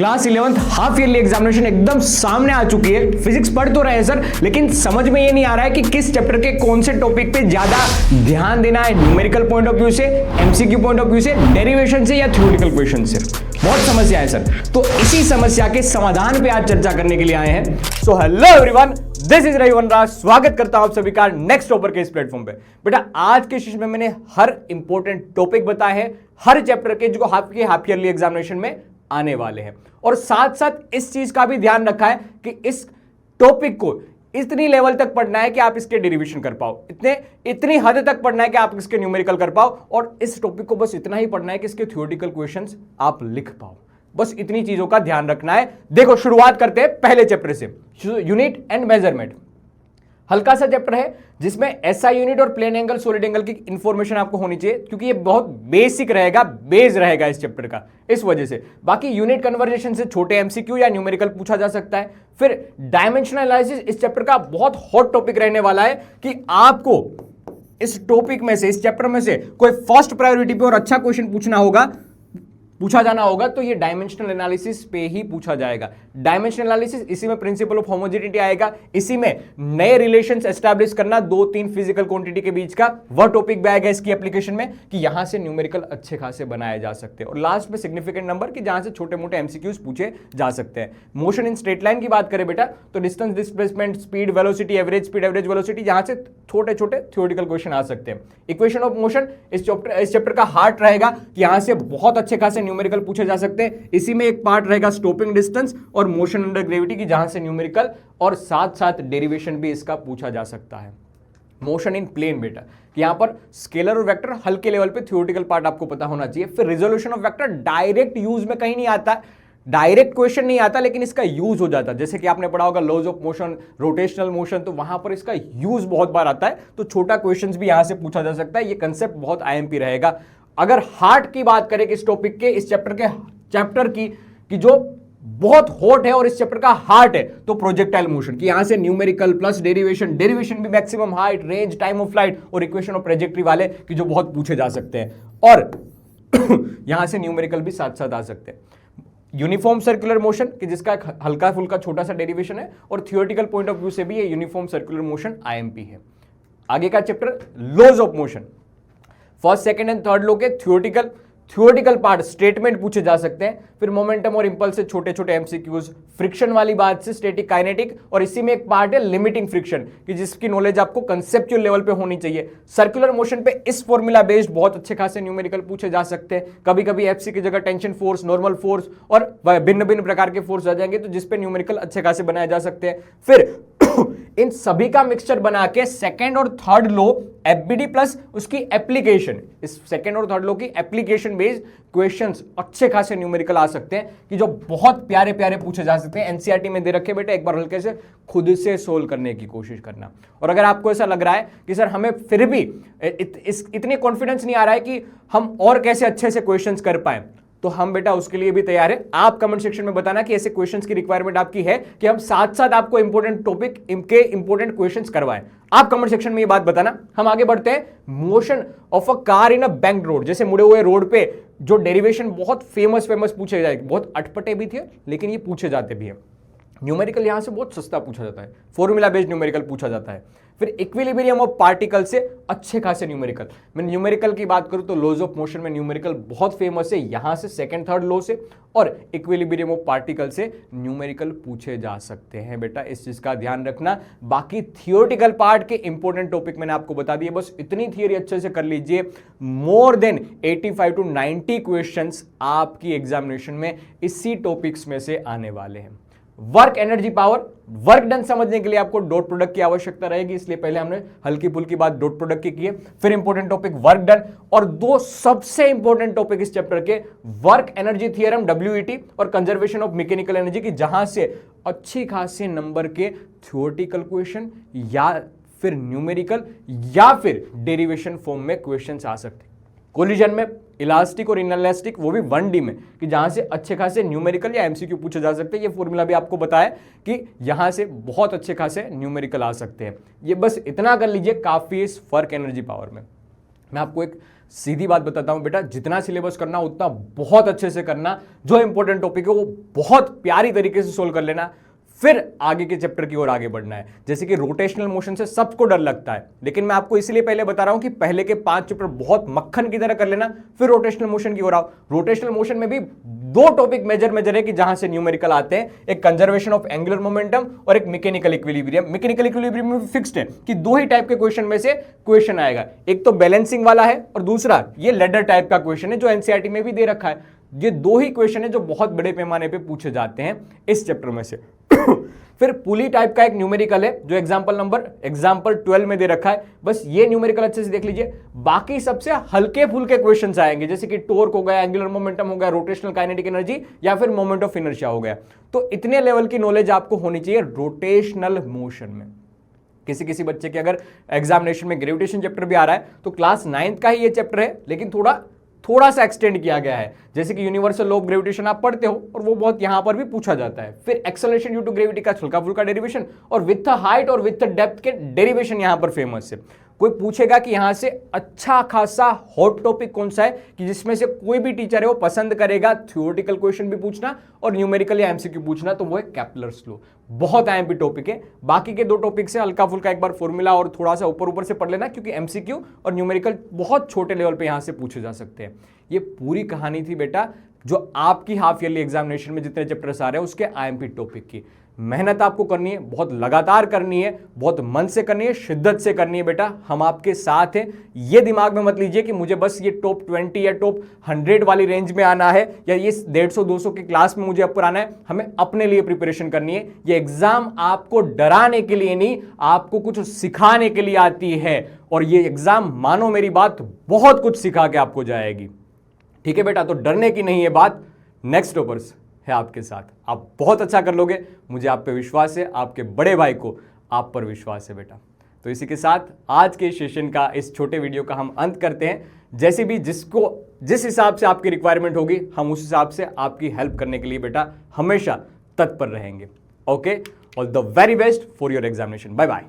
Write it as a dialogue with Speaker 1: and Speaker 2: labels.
Speaker 1: Class 11th half yearly examination एकदम सामने आ चुकी है। फिजिक्स पढ़ तो रहे हैं सर, लेकिन समझ में ये नहीं आ रहा है कि किस चैप्टर के कौन से टॉपिक पे ज्यादा ध्यान देना है, न्यूमेरिकल पॉइंट ऑफ व्यू से, एमसीक्यू पॉइंट ऑफ व्यू से, डेरिवेशन से या थ्योरेटिकल क्वेश्चन से। बहुत समस्या है सर, तो इसी समस्या के समाधान पे आज चर्चा करने के लिए आए हैं। So hello everyone, this is Ravi Vanraj, स्वागत करता हूं आप सभी का नेक्स्ट टॉपर के इस प्लेटफॉर्म पे। बेटा आज के सेशन में मैंने हर इंपॉर्टेंट टॉपिक बताए हैं, हर चैप्टर के जो आपके हाफ ईयरली एग्जामिनेशन में आने वाले हैं, और साथ साथ इस चीज का भी ध्यान रखा है कि इस टॉपिक को इतनी लेवल तक पढ़ना है कि आप इसके डेरिवेशन कर पाओ, इतनी हद तक पढ़ना है कि आप इसके न्यूमेरिकल कर पाओ, और इस टॉपिक को बस इतना ही पढ़ना है कि इसके थ्योरेटिकल क्वेश्चंस आप लिख पाओ। बस इतनी चीजों का ध्यान रखना है। देखो शुरुआत करते हैं पहले चैप्टर से, यूनिट एंड मेजरमेंट। हल्का सा चैप्टर है जिसमें एसआई यूनिट और प्लेन एंगल, सॉलिड एंगल की इंफॉर्मेशन आपको होनी चाहिए, क्योंकि ये बहुत बेसिक रहेगा, बेस रहेगा इस चैप्टर का, इस वजह से। बाकी यूनिट कन्वर्जेशन से छोटे एमसीक्यू या न्यूमेरिकल पूछा जा सकता है। फिर डायमेंशनल एनालिसिस इस चैप्टर का बहुत हॉट टॉपिक रहने वाला है कि आपको इस टॉपिक में से, इस चैप्टर में से कोई फर्स्ट प्रायोरिटी पे और अच्छा क्वेश्चन पूछा जाना होगा तो ये डायमेंशनल एनालिसिस पे ही पूछा जाएगा। डायमेंशनल एनालिसिस, इसी में प्रिंसिपल ऑफ होमोजेनिटी आएगा, इसी में नए रिलेशंस एस्टैब्लिश करना दो तीन फिजिकल क्वांटिटी के बीच का, वह टॉपिक भी आएगा इसकी एप्लीकेशन में कि यहां से न्यूमेरिकल अच्छे खासे बनाए जा सकते हैं। और लास्ट में सिग्निफिकेंट नंबर की जहां से छोटे मोटे एमसीक्यूज पूछे जा सकते हैं। मोशन इन स्ट्रेट लाइन की बात करें बेटा तो distance, displacement, speed, velocity, average speed, average velocity, जहां से छोटे छोटे थ्योरेटिकल क्वेश्चन आ सकते हैं। इक्वेशन ऑफ मोशन इस चैप्टर का हार्ट रहेगा कि यहां से बहुत अच्छे खासे न्यूमेरिकल पूछे जा सकते हैं। इसी में एक पार्ट रहेगा स्टॉपिंग डिस्टेंस और मोशन अंडर ग्रेविटी की, जहां से न्यूमेरिकल और साथ साथ डेरिवेशन भी इसका पूछा जा सकता है। मोशन इन प्लेन बेटा कि यहां पर स्केलर और वेक्टर हल्के लेवल पे थ्योरेटिकल पार्ट आपको पता होना चाहिए। फिर resolution of vector direct use में कहीं नहीं आता, डायरेक्ट क्वेश्चन नहीं आता, लेकिन इसका यूज हो जाता है। जैसे कि आपने पढ़ा होगा laws of motion, rotational motion, तो वहां पर इसका यूज बहुत बार आता है, तो छोटा क्वेश्चन भी यहां से पूछा जा सकता है। ये कंसेप्ट बहुत आईएमपी रहेगा। अगर हार्ट की बात करें कि इस टॉपिक के, इस चैप्टर की जो बहुत हॉट है और इस चैप्टर का हार्ट है, तो प्रोजेक्टाइल मोशन कि यहां से न्यूमेरिकल प्लस डेरिवेशन भी maximum height, range, time of flight और इक्वेशन ऑफ ट्रेजेक्टरी वाले कि जो बहुत पूछे जा सकते हैं, और यहां से न्यूमेरिकल भी साथ साथ आ सकते हैं। यूनिफॉर्म सर्कुलर मोशन कि जिसका हल्का फुल्का छोटा सा डेरिवेशन है, और थियोरेटिकल पॉइंट ऑफ व्यू से भी ये यूनिफॉर्म सर्कुलर मोशन आईएमपी है। आगे का chapter laws of motion, first second and third law के थ्योरेटिकल पार्ट, स्टेटमेंट पूछे जा सकते हैं। फिर मोमेंटम और इंपल्स से छोटे छोटे एमसीक्यूज, फ्रिक्शन वाली बात से स्टैटिक काइनेटिक, और इसी में एक पार्ट है लिमिटिंग फ्रिक्शन कि जिसकी नॉलेज आपको कंसेप्चुअल लेवल पे होनी चाहिए। सर्कुलर मोशन पे इस फॉर्मूला बेस्ड बहुत अच्छे खासे न्यूमेरिकल पूछे जा सकते हैं। कभी कभी एफसी की जगह टेंशन फोर्स, नॉर्मल फोर्स और भिन्न भिन्न प्रकार के फोर्स आ जाएंगे, तो जिसपे न्यूमेरिकल अच्छे खासे बनाए जा सकते हैं। फिर इन सभी का मिक्सचर बना के सेकंड और थर्ड लॉ एफबीडी प्लस उसकी एप्लीकेशन, इस सेकंड और थर्ड लॉ की एप्लीकेशन बेस्ड क्वेश्चंस अच्छे खासे न्यूमेरिकल आ सकते हैं कि जो बहुत प्यारे प्यारे पूछे जा सकते हैं। एनसीईआरटी में दे रखे बेटे, एक बार हल्के से खुद से सोल्व करने की कोशिश करना। और अगर आपको ऐसा लग रहा है कि सर हमें फिर भी इतनी कॉन्फिडेंस नहीं आ रहा है कि हम और कैसे अच्छे से क्वेश्चंस कर पाए, तो हम बेटा उसके लिए भी तैयार है। आप कमेंट सेक्शन में बताना कि ऐसे क्वेश्चंस की रिक्वायरमेंट आपकी है कि हम साथ साथ आपको इंपॉर्टेंट टॉपिक के इंपॉर्टेंट क्वेश्चंस करवाएं। आप कमेंट सेक्शन में ये बात बताना। हम आगे बढ़ते हैं। Motion of a car in a banked road, जैसे मुड़े हुए रोड पे जो डेरिवेशन बहुत फेमस पूछे जाए, बहुत अटपटे भी थे लेकिन ये पूछे जाते भी है। न्यूमेरिकल यहां से बहुत सस्ता पूछा जाता है, फॉर्मूला बेस्ड न्यूमेरिकल पूछा जाता है। फिर इक्विलिब्रियम ऑफ पार्टिकल से अच्छे खासे न्यूमेरिकल, मैं न्यूमेरिकल की बात करूं तो लॉज ऑफ मोशन में न्यूमेरिकल बहुत फेमस है, यहां से सेकंड थर्ड लॉ से, और इक्विलिब्रियम ऑफ पार्टिकल से न्यूमेरिकल पूछे जा सकते हैं बेटा, इस चीज का ध्यान रखना। बाकी थियोरेटिकल पार्ट के इंपॉर्टेंट टॉपिक मैंने आपको बता दिए, बस इतनी थियरी अच्छे से कर लीजिए। मोर देन 85 to 90 क्वेश्चंस आपकी एग्जामिनेशन में इसी टॉपिक्स में से आने वाले हैं। Work energy power, work done समझने के लिए आपको डॉट प्रोडक्ट की आवश्यकता रहेगी, इसलिए पहले हमने हल्की फुल्की बात डॉट प्रोडक्ट की है। फिर इंपॉर्टेंट टॉपिक वर्क डन, और दो सबसे इंपॉर्टेंट टॉपिक इस चैप्टर के, वर्क एनर्जी थ्योरम WET और कंजर्वेशन ऑफ मैकेनिकल एनर्जी की, जहां से अच्छी खासे नंबर के थ्योरेटिकल क्वेश्चन या फिर न्यूमेरिकल या फिर डेरिवेशन फॉर्म में क्वेश्चन आ सकते हैं। कोलिजन में इलास्टिक और इनइलास्टिक, वो भी 1D में, कि जहां से अच्छे खासे न्यूमेरिकल या एमसीक्यू पूछे जा सकते हैं। ये फॉर्मूला भी आपको बताया कि यहां से बहुत अच्छे खासे न्यूमेरिकल आ सकते हैं। ये बस इतना कर लीजिए, काफी इस वर्क एनर्जी पावर में। मैं आपको एक सीधी बात बताता हूं बेटा, जितना सिलेबस करना उतना बहुत अच्छे से करना, जो इंपॉर्टेंट टॉपिक है वो बहुत प्यारी तरीके से सोल्व कर लेना, फिर आगे के चैप्टर की ओर आगे बढ़ना है। जैसे कि रोटेशनल मोशन से सबको डर लगता है, लेकिन मैं आपको इसलिए पहले बता रहा हूं कि पहले के 5 चैप्टर बहुत मक्खन की तरह कर लेना, फिर रोटेशनल मोशन की ओर आओ। रोटेशनल मोशन में भी 2 टॉपिक मेजर है कि जहां से न्यूमेरिकल आते हैं, एक कंजर्वेशन ऑफ एंगुलर मोमेंटम और एक मैकेनिकल इक्विलिब्रियम। मैकेनिकल इक्विलिब्रियम में फिक्स्ड है कि 2 ही टाइप के क्वेश्चन में से क्वेश्चन आएगा, एक तो बैलेंसिंग वाला है और दूसरा ये लेडर टाइप का क्वेश्चन है जो एनसीईआरटी में भी दे रखा है। ये 2 ही क्वेश्चन है जो बहुत बड़े पैमाने पे पूछे जाते हैं इस चैप्टर में से। फिर पुली टाइप का एक न्यूमेरिकल है जो एग्जाम्पल 12 में दे रखा है, बस ये न्यूमेरिकल अच्छे से देख लीजिए। बाकी सबसे हल्के फुल्के क्वेश्चंस आएंगे, जैसे कि टॉर्क हो गया, एंगुलर मोमेंटम हो गया, रोटेशनल काइनेटिक एनर्जी या फिर मोमेंट ऑफ इनर्शिया हो गया। तो इतने लेवल की नॉलेज आपको होनी चाहिए रोटेशनल मोशन में। किसी किसी बच्चे के अगर एग्जामिनेशन में ग्रेविटेशन चैप्टर भी आ रहा है तो क्लास 9th का ही ये चैप्टर है, लेकिन थोड़ा सा एक्सटेंड किया गया है। जैसे कि यूनिवर्सल लॉ ऑफ ग्रेविटेशन आप पढ़ते हो और वो बहुत यहां पर भी पूछा जाता है। फिर एक्सेलरेशन ड्यू टू ग्रेविटी का हल्का फुल्का डेरिवेशन और विथ द हाइट और विथ द डेप्थ के डेरिवेशन यहां पर फेमस है। कोई पूछेगा कि यहां से अच्छा खासा हॉट टॉपिक कौन सा है कि जिसमें से कोई भी टीचर है वो पसंद करेगा थ्योरेटिकल क्वेश्चन भी पूछना और न्यूमेरिकल या एमसीक्यू पूछना, तो वो है केपलर्स लॉ। बहुत आईएमपी टॉपिक है। बाकी के 2 टॉपिक से हल्का फुल्का एक बार फॉर्मूला और थोड़ा सा ऊपर से पढ़ लेना, क्योंकि एमसीक्यू और न्यूमेरिकल बहुत छोटे लेवल पे यहां से पूछे जा सकते हैं। ये पूरी कहानी थी बेटा जो आपकी हाफ ईयरली एग्जामिनेशन में जितने चैप्टर्स आ रहे हैं उसके आईएमपी टॉपिक की। मेहनत आपको करनी है, बहुत लगातार करनी है, बहुत मन से करनी है, शिद्दत से करनी है बेटा। हम आपके साथ हैं। ये दिमाग में मत लीजिए कि मुझे बस ये टॉप 20 या टॉप 100 वाली रेंज में आना है या ये 150-200 की क्लास में मुझे ऊपर आना है। हमें अपने लिए प्रिपरेशन करनी है। ये एग्जाम आपको डराने के लिए नहीं, आपको कुछ सिखाने के लिए आती है। और ये एग्जाम, मानो मेरी बात, बहुत कुछ सिखा के आपको जाएगी। ठीक है बेटा, तो डरने की नहीं है बात। नेक्स्ट टॉपर्स है आपके साथ, आप बहुत अच्छा कर लोगे, मुझे आप पे विश्वास है। आपके बड़े भाई को आप पर विश्वास है बेटा। तो इसी के साथ आज के सेशन का, इस छोटे वीडियो का हम अंत करते हैं। जैसे भी जिस हिसाब से आपकी रिक्वायरमेंट होगी, हम उस हिसाब से आपकी हेल्प करने के लिए बेटा हमेशा तत्पर रहेंगे। Okay, all the very best for your examination. Bye bye.